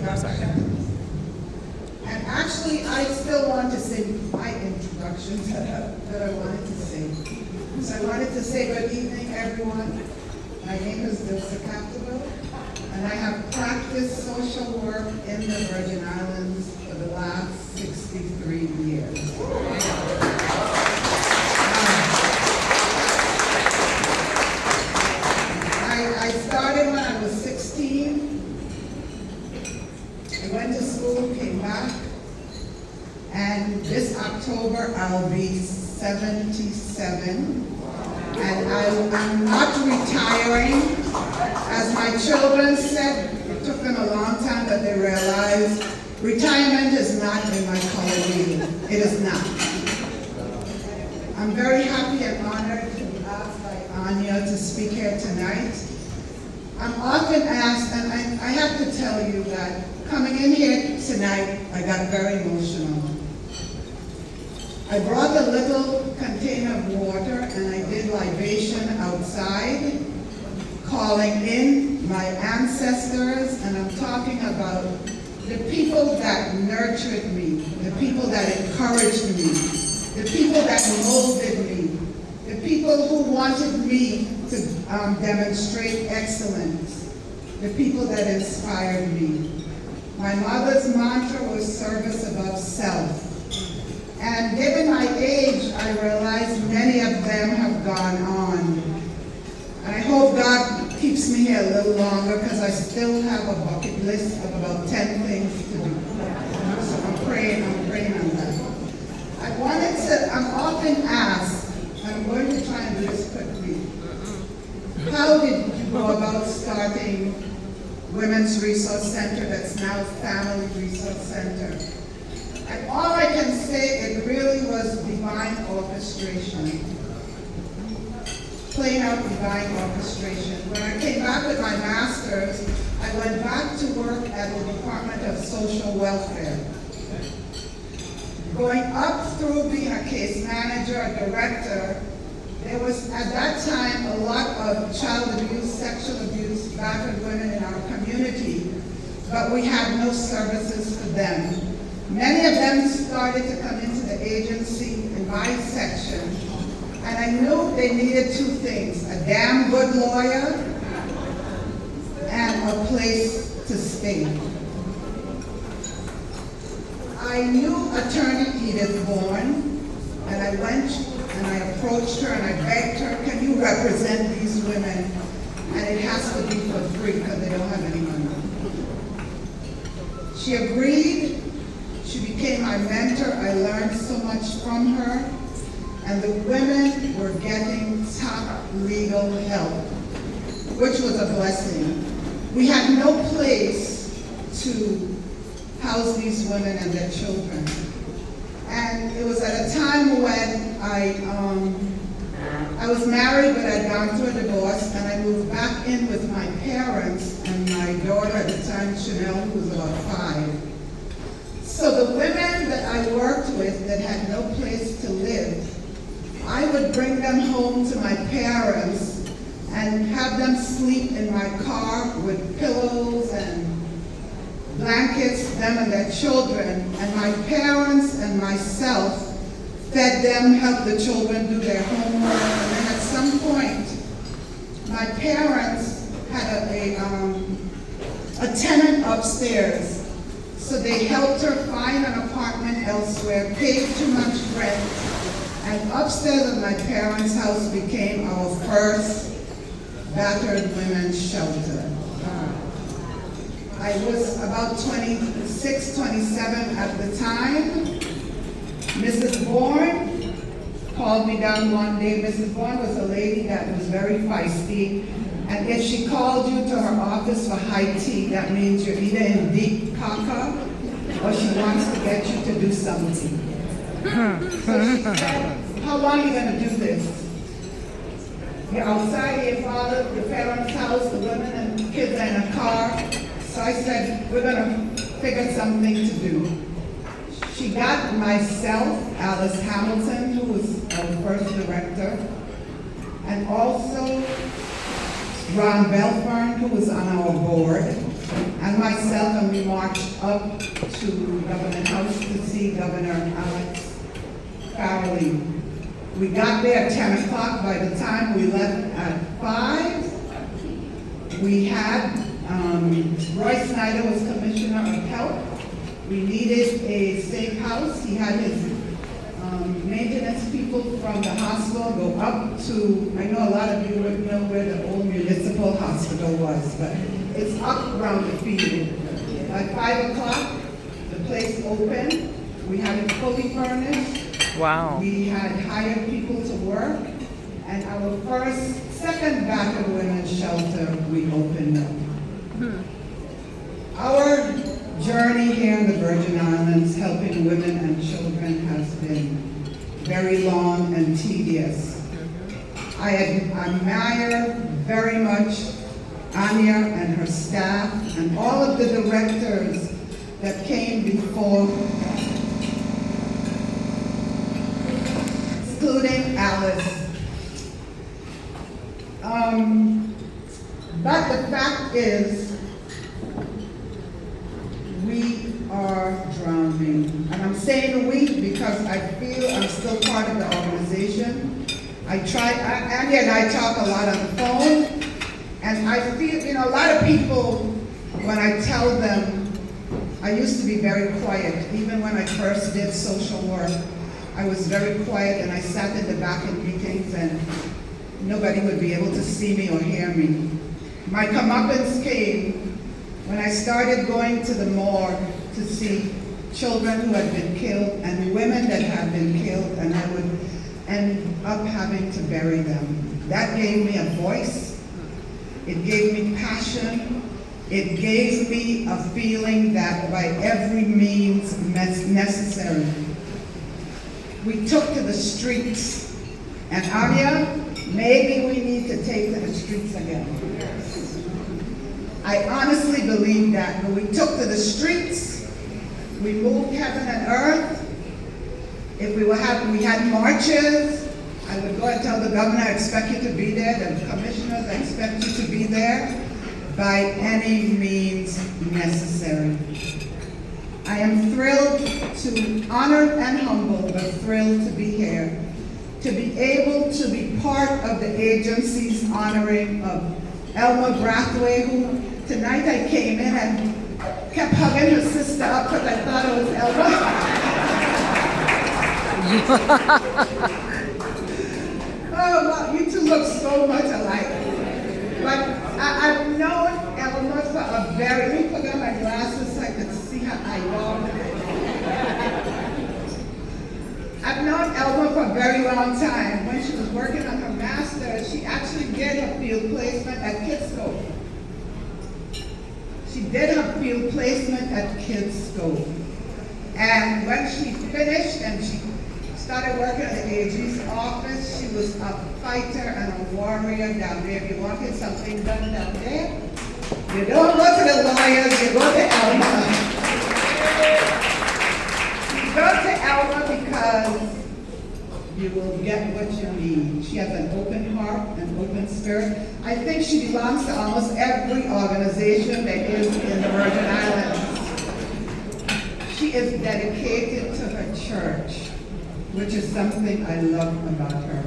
introduction. And actually, I still want to say my introductions that I wanted to say. So I wanted to say good evening, everyone. My name is Dilsa Capdeville, and I have practiced social work in the Virgin Islands for the last 63 years. I started when I was 16. I went to school, came back, and this October I'll be 77. And I'm not retiring. As my children said, it took them a long time, but they realized retirement is not in my color reading. It is not. I'm very happy and honored to be asked by Anya to speak here tonight. I'm often asked, and I have to tell you that coming in here tonight, I got very emotional. I brought a little container of water and I did libation outside, calling in my ancestors, and I'm talking about the people that nurtured me, the people that encouraged me, the people that molded me, the people who wanted me to demonstrate excellence, the people that inspired me. My mother's mantra was service above self. And given my age, I realize many of them have gone on. And I hope God keeps me here a little longer because I still have a bucket list of about 10 things to do. So I'm praying on that. I'm often asked, I'm going to try and do this quickly. How did you go about starting Women's Resource Center that's now Family Resource Center? And all I can say, it really was divine orchestration. Plain out divine orchestration. When I came back with my master's, I went back to work at the Department of Social Welfare. Going up through being a case manager, a director, there was at that time a lot of child abuse, sexual abuse, battered women in our community, but we had no services for them. Many of them started to come into the agency in my section, and I knew they needed two things: a damn good lawyer and a place to stay. I knew attorney Edith Bourne, and I went and I approached her and I begged her, can you represent these women? And it has to be for free because they don't have any money. She agreed. She became my mentor. I learned so much from her. And the women were getting top legal help, which was a blessing. We had no place to house these women and their children. And it was at a time when I was married, but I'd gone through a divorce, and I moved back in with my parents and my daughter at the time, Chanel, who was about 5. So the women that I worked with that had no place to live, I would bring them home to my parents and have them sleep in my car with pillows and blankets, them and their children, and my parents and myself fed them, helped the children do their homework, and then at some point, my parents had a tenant upstairs. So they helped her find an apartment elsewhere, paid too much rent, and upstairs of my parents' house became our first battered women's shelter. I was about 26, 27 at the time. Mrs. Bourne called me down one day. Mrs. Bourne was a lady that was very feisty, and if she called you to her office for high tea, that means you're either in deep caca or she wants to get you to do something. So she said, how long are you going to do this? You're outside of your parents' house, the women and the kids are in a car. So I said, we're going to figure something to do. She got myself, Alice Hamilton, who was our first director, and also Ron Belfern, who was on our board, and myself, and we marched up to Government House to see Governor Alex Farrelly. We got there at 10 o'clock. By the time we left at 5, we had, Roy Snyder was Commissioner of Health. We needed a safe house. He had his maintenance people from the hospital go up to, I know a lot of you would know where the old municipal hospital was, but it's up around the field. At 5 o'clock, the place opened. We had it fully furnished. Wow. We had hired people to work, and our second battered women's shelter, we opened up. Our journey here in the Virgin Islands, helping women and children, has been very long and tedious. I admire very much Anya and her staff and all of the directors that came before, including Alice. But the fact is, we are drowning. And I'm saying we because I feel I'm still part of the organization. Andy and I talk a lot on the phone, and I feel, a lot of people, when I tell them, I used to be very quiet. Even when I first did social work, I was very quiet, and I sat in the back in meetings, and nobody would be able to see me or hear me. My comeuppance came when I started going to the morgue to see children who had been killed and women that had been killed, and I would end up having to bury them. That gave me a voice. It gave me passion. It gave me a feeling that by every means necessary, we took to the streets. And Anya, maybe we need to take to the streets again. I honestly believe that. When we took to the streets, we moved heaven and earth. If we had marches, I would go and tell the governor, I expect you to be there, the commissioners, I expect you to be there by any means necessary. I am thrilled to, honored and humbled, but thrilled to be here, to be able to be part of the agency's honoring of Elma Brathwaite, who tonight I came in and kept hugging her sister up because I thought it was Elma. Oh, well, you two look so much alike. But I've known Elma for a very, let me put on my glasses so I can see her eyeball. I've known Elma for a very long time. When she was working on her master's, she actually did her field placement at Kidscope. She did her field placement at Kidscope. And when she finished and she started working at the AG's office, she was a fighter and a warrior down there. If you wanted something done down there, you don't go to the lawyers, you go to Elma. You go to Elma because you will get what you need. She has an open heart, an open spirit. I think she belongs to almost every organization that is in the Virgin Islands. She is dedicated to her church, which is something I love about her.